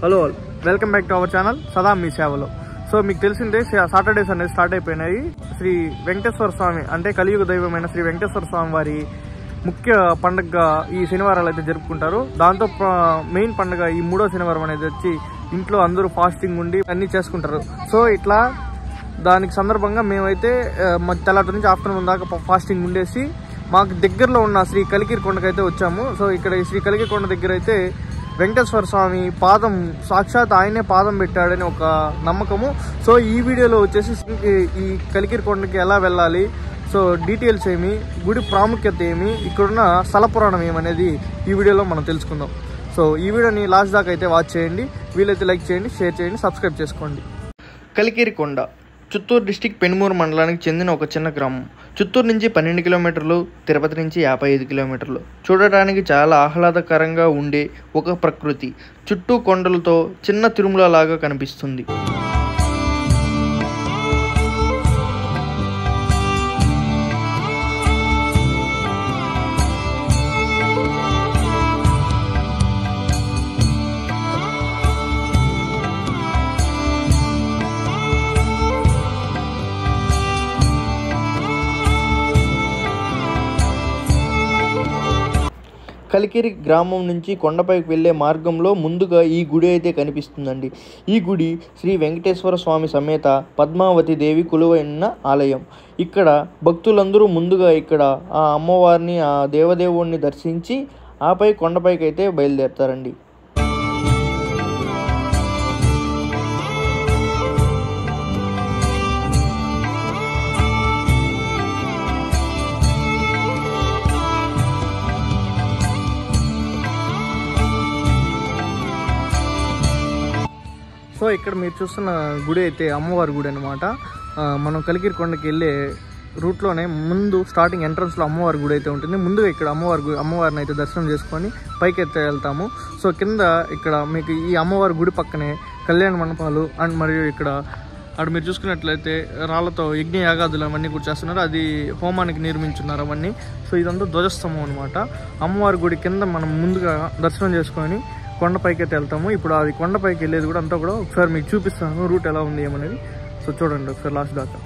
Hello welcome back to our channel సదా మీ సేవలో. So మీకు తెలిసిందే సాటర్డేస్ అనేది స్టార్ట్ అయిపోయినాయి. శ్రీ వెంకటేశ్వర స్వామి అంటే కలియుగ దైవమైన శ్రీ వెంకటేశ్వర స్వామి వారి ముఖ్య పండుగగా ఈ శనివారాలు అయితే జరుపుకుంటారు. దాంతో మెయిన్ పండుగ ఈ 3వ శనివారం అనేది వచ్చి ఇంట్లో అందరూ ఫాస్టింగ్ ఉండి అన్నీ చేసుకుంటారు. సో ఇట్లా దానికి సందర్భంగా మేమైతే తెల్లటి నుంచి ఆఫ్టర్నూన్ దాకా ఫాస్టింగ్ ఉండేసి మాకు దగ్గరలో ఉన్న శ్రీ కలికిరి కొండకైతే వచ్చాము. సో ఇక్కడ ఈ శ్రీ కలికిరి కొండ దగ్గర అయితే వెంకటేశ్వర స్వామి పాదం సాక్షాత్ ఆయనే పాదం పెట్టాడని ఒక నమ్మకము. సో ఈ వీడియోలో వచ్చేసి ఈ కలికిరి కొండకి ఎలా వెళ్ళాలి, సో డీటెయిల్స్ ఏమి, గుడి ప్రాముఖ్యత ఏమి, ఇక్కడున్న స్థల పురాణం ఏమనేది ఈ వీడియోలో మనం తెలుసుకుందాం. సో ఈ వీడియోని లాస్ట్ దాకా అయితే వాచ్ చేయండి. వీలైతే లైక్ చేయండి, షేర్ చేయండి, సబ్స్క్రైబ్ చేసుకోండి. కలికిరి కొండ చిత్తూరు డిస్టిక్ పెనుమూరు మండలానికి చెందిన ఒక చిన్న గ్రామం. చిత్తూరు నుంచి 12 కిలోమీటర్లు, తిరుపతి నుంచి 55 కిలోమీటర్లు. చూడటానికి చాలా ఆహ్లాదకరంగా ఉండే ఒక ప్రకృతి, చుట్టూ కొండలతో చిన్న తిరుమల లాగా కనిపిస్తుంది. కలికిరి గ్రామం నుంచి కొండపైకి వెళ్ళే మార్గంలో ముందుగా ఈ గుడి అయితే కనిపిస్తుందండి. ఈ గుడి శ్రీ వెంకటేశ్వర స్వామి సమేత పద్మావతి దేవి కొలువైన ఆలయం. ఇక్కడ భక్తులందరూ ముందుగా ఇక్కడ ఆ అమ్మవారిని, ఆ దేవదేవుణ్ణి దర్శించి ఆపై కొండపైకి అయితే బయలుదేరుతారండి. సో ఇక్కడ మీరు చూస్తున్న గుడి అయితే అమ్మవారి గుడి అనమాట. మనం కలికిరి కొండకి వెళ్ళే రూట్లోనే ముందు స్టార్టింగ్ ఎంట్రన్స్లో అమ్మవారి గుడి అయితే ఉంటుంది. ముందుగా ఇక్కడ అమ్మవారిని అయితే దర్శనం చేసుకొని పైకి అయితే వెళ్తాము. సో కింద ఇక్కడ మీకు ఈ అమ్మవారి గుడి పక్కనే కళ్యాణ మండపాలు అండ్ మరియు ఇక్కడ అక్కడ మీరు చూసుకున్నట్లయితే రాళ్లతో యజ్ఞ యాగాదులు అవన్నీ కూడా చేస్తున్నారు. అది హోమానికి నిర్మించున్నారు అవన్నీ. సో ఇదంతా ధ్వజస్తంభం అనమాట. అమ్మవారి గుడి కింద మనం ముందుగా దర్శనం చేసుకొని కొండపైకి అయితే వెళ్తాము. ఇప్పుడు అది కొండపైకి వెళ్ళేది కూడా అంతా కూడా ఒకసారి మీకు చూపిస్తాను, రూట్ ఎలా ఉంది ఏమనేది. సో చూడండి ఒకసారి లాస్ట్ దాకా.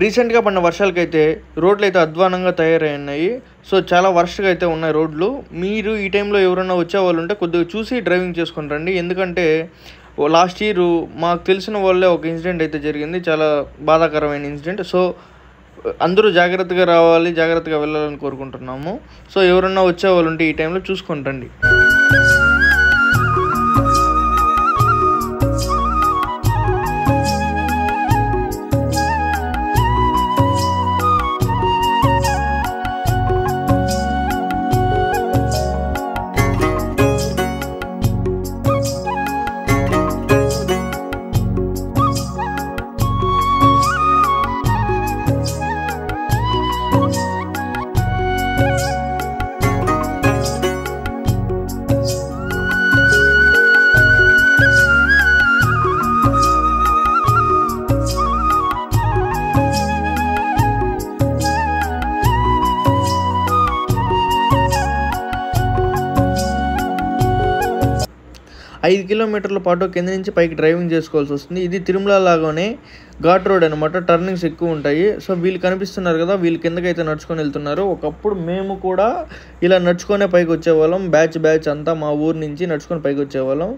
రీసెంట్గా పడిన వర్షాలకైతే రోడ్లు అయితే అధ్వానంగా తయారయ్యాయి. సో చాలా వర్షగా అయితే ఉన్నాయి రోడ్లు. మీరు ఈ టైంలో ఎవరైనా వచ్చే వాళ్ళు ఉంటే కొద్దిగా చూసి డ్రైవింగ్ చేసుకుని రండి. ఎందుకంటే లాస్ట్ ఇయర్ మాకు తెలిసిన వాళ్ళే ఒక ఇన్సిడెంట్ అయితే జరిగింది, చాలా బాధాకరమైన ఇన్సిడెంట్. సో అందరూ జాగ్రత్తగా రావాలి, జాగ్రత్తగా వెళ్ళాలని కోరుకుంటున్నాము. సో ఎవరన్నా వచ్చే వాళ్ళు ఉంటే ఈ టైంలో చూసుకొని రండి. ఐదు కిలోమీటర్ల పాటు కింద నుంచి పైకి డ్రైవింగ్ చేసుకోవాల్సి వస్తుంది. ఇది తిరుమల లాగానే ఘాట్ రోడ్ అనమాట, టర్నింగ్స్ ఎక్కువ ఉంటాయి. సో వీళ్ళు కనిపిస్తున్నారు కదా, వీళ్ళు కిందకైతే నడుచుకొని వెళ్తున్నారు. ఒకప్పుడు మేము కూడా ఇలా నడుచుకొనే పైకి వచ్చేవాళ్ళం, బ్యాచ్ అంతా మా ఊరు నుంచి నడుచుకొని పైకి వచ్చేవాళ్ళం.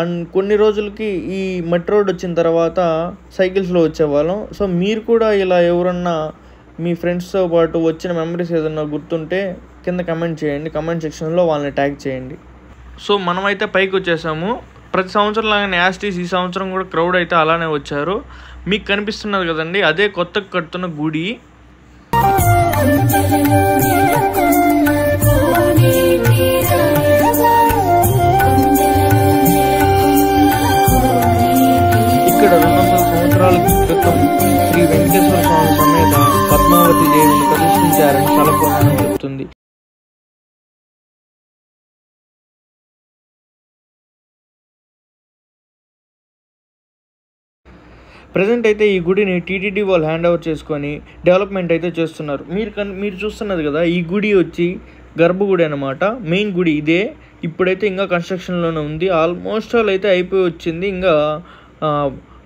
అండ్ కొన్ని రోజులకి ఈ మెట్రో రోడ్ వచ్చిన తర్వాత సైకిల్స్లో వచ్చేవాళ్ళం. సో మీరు కూడా ఇలా ఎవరన్నా మీ ఫ్రెండ్స్తో పాటు వచ్చిన మెమరీస్ ఏదన్నా గుర్తుంటే కింద కమెంట్ చేయండి, కమెంట్ సెక్షన్లో వాళ్ళని ట్యాగ్ చేయండి. సో మనమైతే పైకి వచ్చేసాము. ప్రతి సంవత్సరం లాగానే యాస్టీస్ ఈ సంవత్సరం కూడా క్రౌడ్ అయితే అలానే వచ్చారు. మీకు కనిపిస్తున్నది కదండి, అదే కొత్తగా కడుతున్న గుడి. ప్రజెంట్ అయితే ఈ గుడిని టీటీడీ వాళ్ళు హ్యాండ్ ఓవర్ చేసుకొని డెవలప్మెంట్ అయితే చేస్తున్నారు. మీరు చూస్తున్నది కదా, ఈ గుడి వచ్చి గర్భగుడి అనమాట. మెయిన్ గుడి ఇదే. ఇప్పుడైతే ఇంకా కన్స్ట్రక్షన్లోనే ఉంది. ఆల్మోస్ట్ ఆల్ అయితే అయిపోయి వచ్చింది. ఇంకా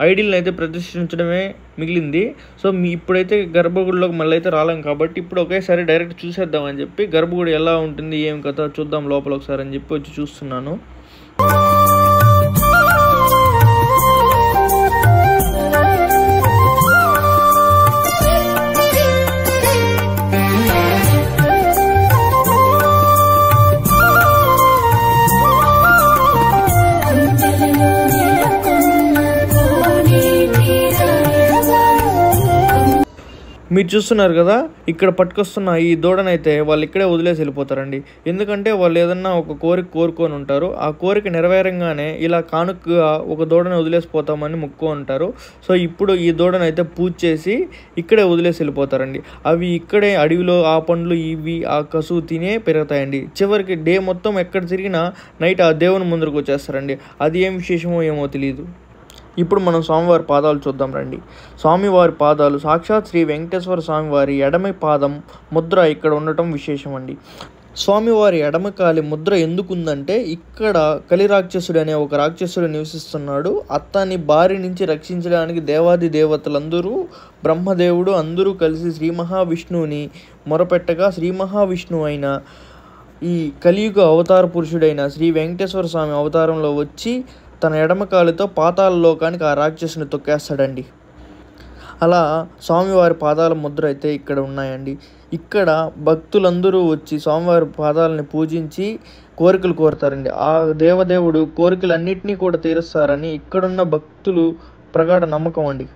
ఐడిల్ని అయితే ప్రతిష్ఠించడమే మిగిలింది. సో ఇప్పుడైతే గర్భగుడిలోకి మళ్ళీ అయితే రాలేం కాబట్టి ఇప్పుడు ఒకేసారి డైరెక్ట్ చూసేద్దామని చెప్పి గర్భగుడి ఎలా ఉంటుంది, ఏం కథ చూద్దాం లోపల ఒకసారి అని చెప్పి వచ్చి చూస్తున్నాను. మీరు చూస్తున్నారు కదా, ఇక్కడ పట్టుకొస్తున్న ఈ దూడనైతే వాళ్ళు ఇక్కడే వదిలేసి వెళ్ళిపోతారండి. ఎందుకంటే వాళ్ళు ఏదన్నా ఒక కోరిక కోరుకొని ఉంటారు. ఆ కోరిక నెరవేరంగానే ఇలా కానుకగా ఒక దూడని వదిలేసిపోతామని మొక్కు ఉంటారు. సో ఇప్పుడు ఈ దూడనైతే పూజ చేసి ఇక్కడే వదిలేసి వెళ్ళిపోతారండి. అవి ఇక్కడే అడవిలో ఆ పండ్లు ఇవి ఆ కసువు తినే పెరుగుతాయండి. చివరికి డే మొత్తం ఎక్కడ తిరిగినా నైట్ ఆ దేవుని ముందరకు వచ్చేస్తారండి. అది ఏం విశేషమో ఏమో తెలియదు. ఇప్పుడు మనం స్వామివారి పాదాలు చూద్దాం రండి. స్వామివారి పాదాలు సాక్షాత్ శ్రీ వెంకటేశ్వర స్వామివారి ఎడమ పాదం ముద్ర ఇక్కడ ఉండటం విశేషం అండి. స్వామివారి ఎడమకాలి ముద్ర ఎందుకుందంటే ఇక్కడ కలిరాక్షసుడు అనే ఒక రాక్షసుడు నివసిస్తున్నాడు. అతని బారి నుంచి రక్షించడానికి దేవాది దేవతలందరూ బ్రహ్మదేవుడు అందరూ కలిసి శ్రీ మహావిష్ణువుని మొరపెట్టగా శ్రీ మహావిష్ణువు అయిన ఈ కలియుగ అవతార పురుషుడైన శ్రీ వెంకటేశ్వర స్వామి అవతారంలో వచ్చి తన ఎడమకాలితో పాతాళ లోకానికి ఆ రాక్షసుని తొక్కేస్తాడండి. అలా స్వామివారి పాదాల ముద్ర అయితే ఇక్కడ ఉన్నాయండి. ఇక్కడ భక్తులందరూ వచ్చి స్వామివారి పాదాలని పూజించి కోరికలు కోరుతారండి. ఆ దేవదేవుడు కోరికలన్నింటినీ కూడా తీరుస్తారని ఇక్కడున్న భక్తులు ప్రగాఢ నమ్మకం అండి.